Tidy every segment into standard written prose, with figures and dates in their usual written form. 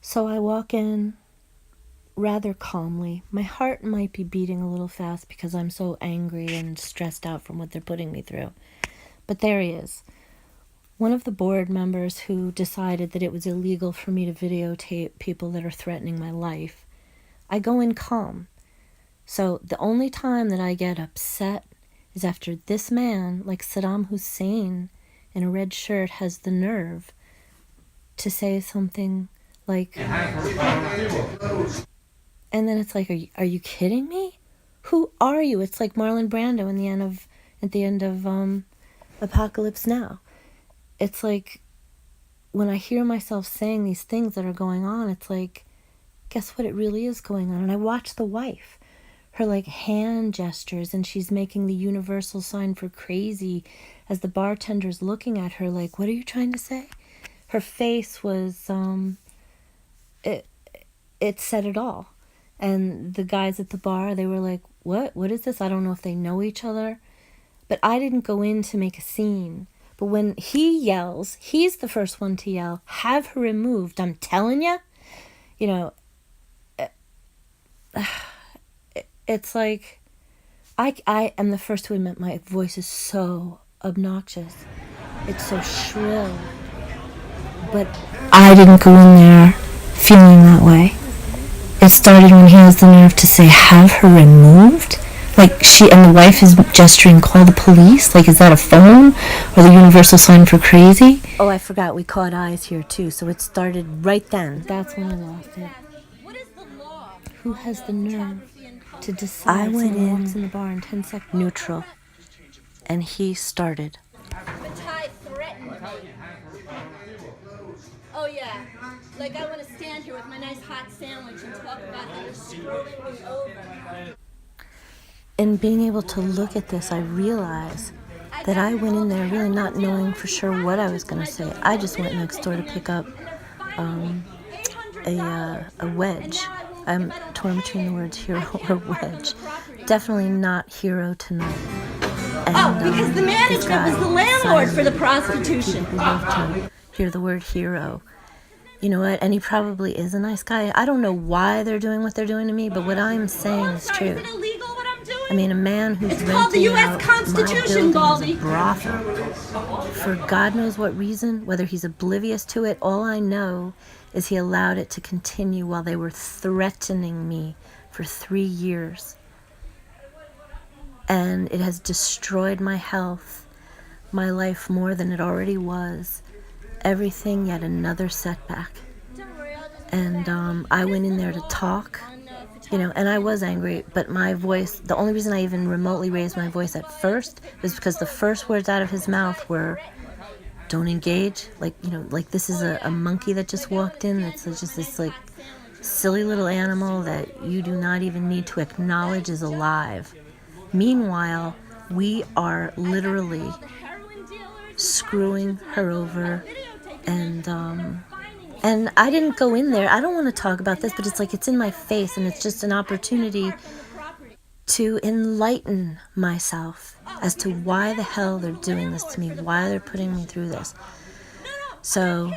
So I walk in rather calmly. My heart might be beating a little fast because I'm so angry and stressed out from what they're putting me through. But there he is. One of the board members who decided that it was illegal for me to videotape people that are threatening my life. I go in calm. So the only time that I get upset is after this man, like Sadam Hussein in a red shirt, has the nerve to say something like, and then it's like, are you kidding me? Who are you? It's like Marlon Brando at the end of Apocalypse Now. It's like when I hear myself saying these things that are going on, it's like, guess what? It really is going on. And I watch the wife, her like hand gestures, and she's making the universal sign for crazy as the bartender's looking at her like, what are you trying to say? Her face was, it said it all. And the guys at the bar, they were like, what is this? I don't know if they know each other. But I didn't go in to make a scene. But when he yells, he's the first one to yell, have her removed. I'm telling you, you know, it's like, I am the first to admit my voice is so obnoxious. It's so shrill. But I didn't go in there feeling that way. It started when he has the nerve to say, have her removed? Like she and the wife is gesturing, call the police? Like, is that a phone? Or the universal sign for crazy? Oh, I forgot we caught eyes here too, so it started right then. That's when I lost it. Who has the nerve to decide? I went in the bar in 10 seconds neutral, and he started. Oh yeah, like I want to stand here with my nice hot sandwich and talk about how you're screwing me over. And being able to look at this, I realize that I went in there really not knowing for sure what I was going to say. I just went next door to pick up a wedge. I'm torn between the words hero or wedge. Definitely not hero tonight. And, because the management was the landlord for the prostitution. People love to hear the word hero. You know what? And he probably is a nice guy. I don't know why they're doing what they're doing to me, but what I'm saying is true. Is it illegal what I'm doing? I mean, a man who's It's called the U.S. Constitution, Baldy. Brothel for God knows what reason, whether he's oblivious to it. All I know is he allowed it to continue while they were threatening me for 3 years. And it has destroyed my health, my life more than it already was. Everything, yet another setback. And I went in there to talk, you know, and I was angry, but my voice, the only reason I even remotely raised my voice at first was because the first words out of his mouth were, don't engage. Like, you know, like this is a monkey that just walked in. That's just this like silly little animal that you do not even need to acknowledge is alive. Meanwhile, we are literally screwing her over, and I didn't go in there. I don't want to talk about this, but it's like it's in my face, and it's just an opportunity to enlighten myself as to why the hell they're doing this to me, why they're putting me through this. So,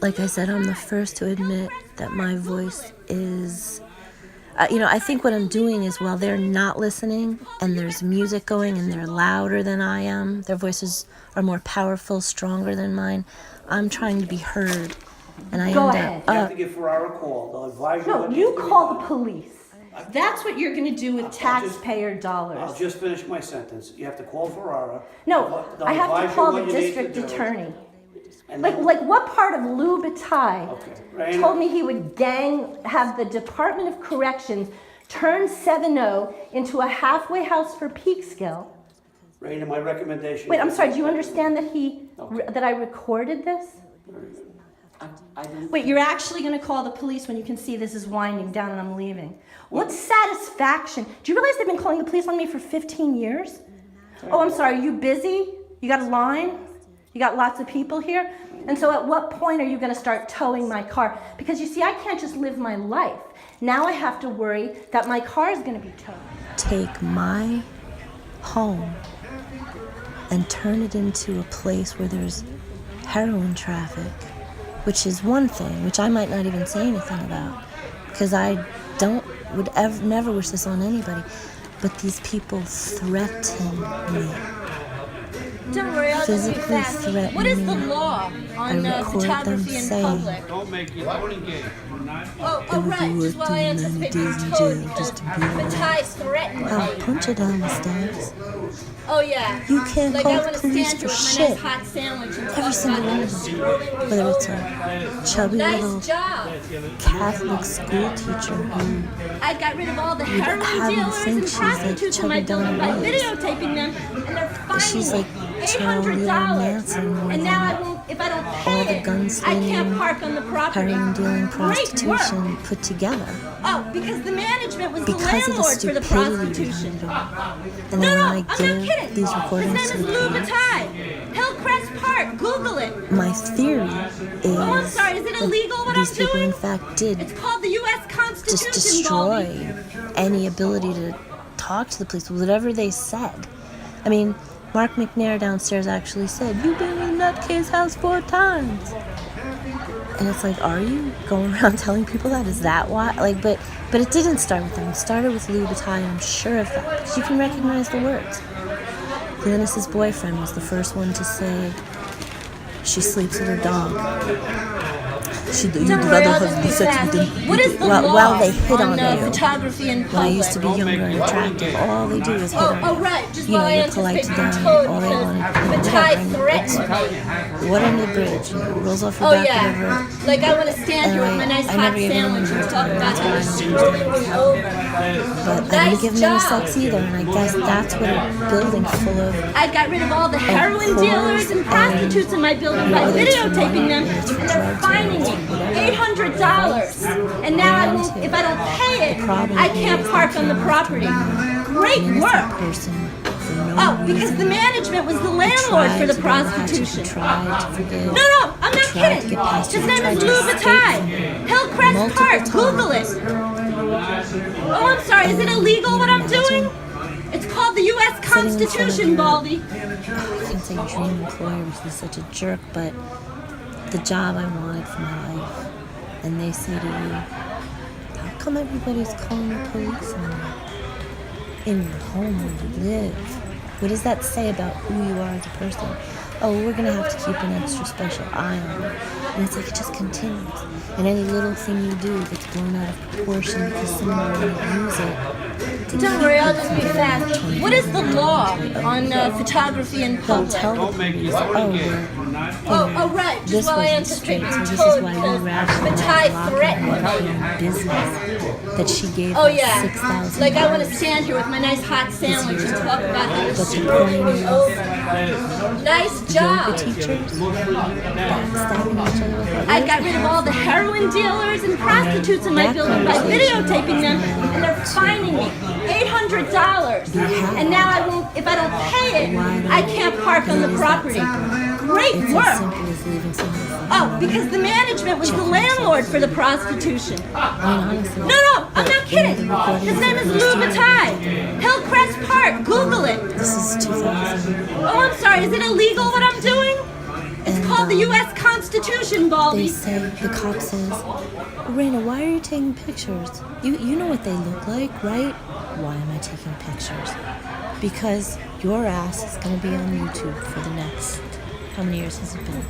like I said, I'm the first to admit that my voice is... you know, I think what I'm doing is while they're not listening and there's music going and they're louder than I am, their voices are more powerful, stronger than mine, I'm trying to be heard. And I Go end ahead. up... You have to give Ferrara a call. They'll advise you. No, what you needs to be call done. the police. That's what you're going to do with taxpayer dollars. I'll just finish my sentence. You have to call Ferrara. No, They'll I have advise to you call what the you need district to do. attorney. And Like then- what part of Lou Bataille Right. told me he would have the Department of Corrections turn 7-0 into a halfway house for Peekskill? Raina, my recommendation. Wait, I'm is- sorry, do you understand that Okay. that I recorded this? I don't- Wait, you're actually going to call the police when you can see this is winding down and I'm leaving. What satisfaction? Do you realize they've been calling the police on me for 15 years? Oh, I'm sorry, are you busy? You got a line? You got lots of people here? And so at what point are you going to start towing my car? Because you see, I can't just live my life. Now I have to worry that my car is going to be towed. Take my home and turn it into a place where there's heroin traffic, which is one thing, which I might not even say anything about, because I never wish this on anybody. But these people threaten me. Don't worry, I'll just be Physically fast. threaten What is the me. law on I record them photography in saying, public? Don't make your phone engaged. Oh, right, just while I anticipate being towed because Matai's threatened I'll me. punch you down the stairs. Oh, yeah. You can't Like, call I the want to police stand for here with my shit. nice hot sandwich and Every talk single about one how of them. scrolling Whether was it's over. a chubby little Nice job. Catholic school teacher who I got rid of all the would heroin have you dealers think and she's like prostitutes in my chugging building down by roads. videotaping them, and they're fining She's me like Charlie Manson more And now than if I don't all pay the it, gunslinging, I can't park on the property. heroin dealing, Great work. prostitution put together. Oh, because the management was Because the of the landlord for the stupidity prostitution. behind it all. And No, then no, when I I'm not give kidding. these His recordings name to is the Lou police, Bataille. Hillcrest Park. Google it. my theory is Oh, I'm sorry. Is it illegal what these I'm people doing? in fact did It's called the U.S. just Constitution, Baldy. destroy any ability to talk to the police, whatever they said. I mean, Mark McNair downstairs actually said, "You've been in Nutcase house 4 times." And it's like, are you going around telling people that? Is that why? Like, but it didn't start with them. It started with Lou Bataille, I'm sure of that, because you can recognize the words. Glynis's boyfriend was the first one to say she sleeps with her dog. You'd Don't worry, rather I'll just have be sex fast. with them What is the law while they hit on you. photography in public? When I used to be younger and attractive, all they do is hit on you. Oh, right. Just You know, while I you're polite anticipate to being them, towed all they because want to Matai whatever. threatened me. What under the bridge? You know, rolls off your Oh, back, yeah. whatever. Like, I want to stand here with my nice I hot never even sandwich and remember talk it. about That's how why I the don't scrolling was over. But I Nice didn't give them any job. sex either, and I guess that's what a building full of I got rid of all the heroin dealers and prostitutes in my building by videotaping them, and they're fining me $800. And now if I don't pay it, I can't park on the property. Great work. person for no Oh, because reason. the management was the landlord for the prostitution. Tried to forgive. No, I'm not tried to kidding. get past His it, name tried is to Lou escape Bataille. from it. Hillcrest Multiple Park. times. Google it. Oh, I'm sorry. Is it illegal what I'm doing? It's called the U.S. Constitution, Baldy. I can't say dream employer because he's such a jerk, but the job I wanted for my life. And they say to you, how come everybody's calling the police on you? In your home where you live. What does that say about who you are as a person? Oh, we're gonna have to keep an extra special eye on you. And it's like it just continues. And any little thing you do gets blown out of proportion because someone will use it. Don't worry, I'll just be fast. What is the law on photography in They'll public? tell the Don't make police, your phone oh, engaged. Oh, right. Just this while I wasn't anticipate straight, being so this is towed why because you rather Matai threatened me. in business that she gave Oh, us yeah. $6,000. Like, I want to stand here with my nice hot sandwich and talk about how the But the scrolling was point over. Nice yoga job. teachers backstabbing each other with I got rid of all the heroin dealers and prostitutes in my building by videotaping them, and they're fining me $800. And now if I don't pay it, I can't park on the property. Great It's as work. simple as leaving someone Oh, because the management was the landlord for the prostitution. honestly. No, I'm not kidding. His name is Lou Bataille. Hillcrest Park. Google it. This is 2000. Oh, I'm sorry. Is it illegal what I'm doing? It's And, called the U.S. Constitution, They Baldy. say, the cop says, Raina, why are you taking pictures? You know what they look like, right? Why am I taking pictures? Because your ass is going to be on YouTube for the next, how many years has it been?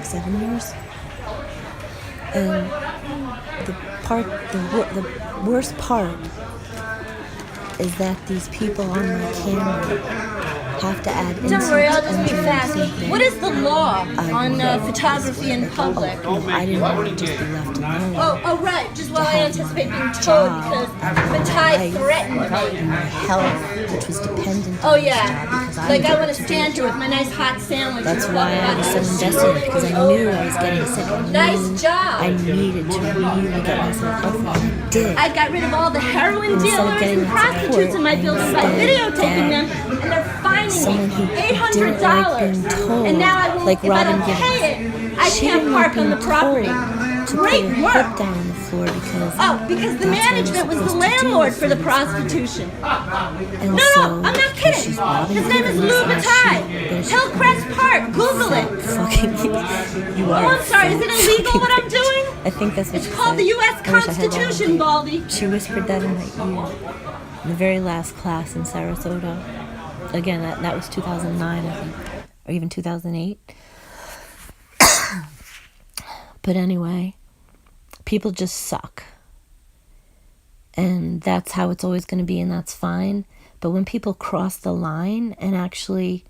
7 years? And the worst part is that these people on my camera have to add insult Don't worry, I'll just be injury fast. something. What is the law I on wouldn't photography in public? No, I didn't want to just be left alone. Oh, right. Just while I anticipate being towed job because Matai threatened me. And my health, which was dependent Oh, on this yeah. job because I Like, I needed want to do stand it. here with my nice hot sandwich. That's and why talk I was about so how invested in it, scrolling because I was knew over. I was getting sick. I knew Nice job. I needed to really get myself healthy, and I did. I got rid of all the heroin Instead of dealers getting and that prostitutes in my support, building by instead videotaping them, get and they're fining someone me who didn't like being $800. told, And now like if I Robin don't Givens. pay it, I She can't didn't like park on the being property. told to put great her hip work. down on the floor because Oh, because the that's what you're management was the supposed to do landlord for the things. prostitution. And No, so, I'm not because kidding. she's robbing His name is cookies Lou and Bataille. she- Hillcrest Park. Google it. Fucking, you are. Oh, I'm sorry. Is it illegal what I'm bitch. doing? I think that's what It's she called said. the U.S. I wish I had that Constitution, on Baldy. tape. She whispered that in my ear in the very last class in Sarasota. Again, that was 2009, I think, or even 2008. But anyway, people just suck. And that's how it's always going to be, and that's fine. But when people cross the line and actually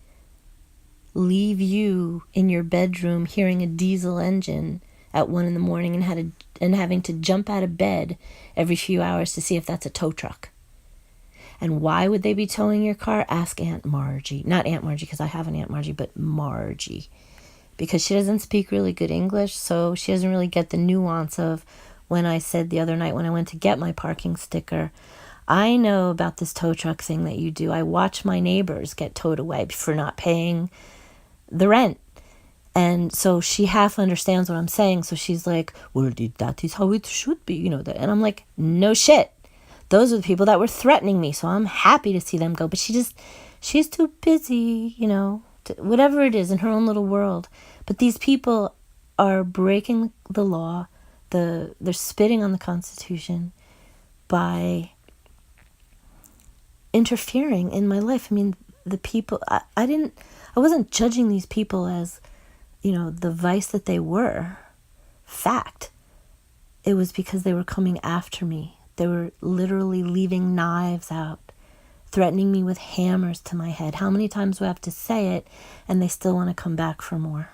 leave you in your bedroom hearing a diesel engine at 1 a.m. and having to jump out of bed every few hours to see if that's a tow truck. And why would they be towing your car? Ask Aunt Margie. Not Aunt Margie, because I have an Aunt Margie, but Margie. Because she doesn't speak really good English, so she doesn't really get the nuance of when I said the other night when I went to get my parking sticker, I know about this tow truck thing that you do. I watch my neighbors get towed away for not paying the rent. And so she half understands what I'm saying. So she's like, well, that is how it should be, you know. That. And I'm like, no shit. Those are the people that were threatening me. So I'm happy to see them go. But she's too busy, you know, whatever it is in her own little world. But these people are breaking the law. They're spitting on the Constitution by interfering in my life. I mean, the people, I wasn't judging these people as, you know, the vice that they were. Fact. It was because they were coming after me. They were literally leaving knives out, threatening me with hammers to my head. How many times do I have to say it, and they still want to come back for more?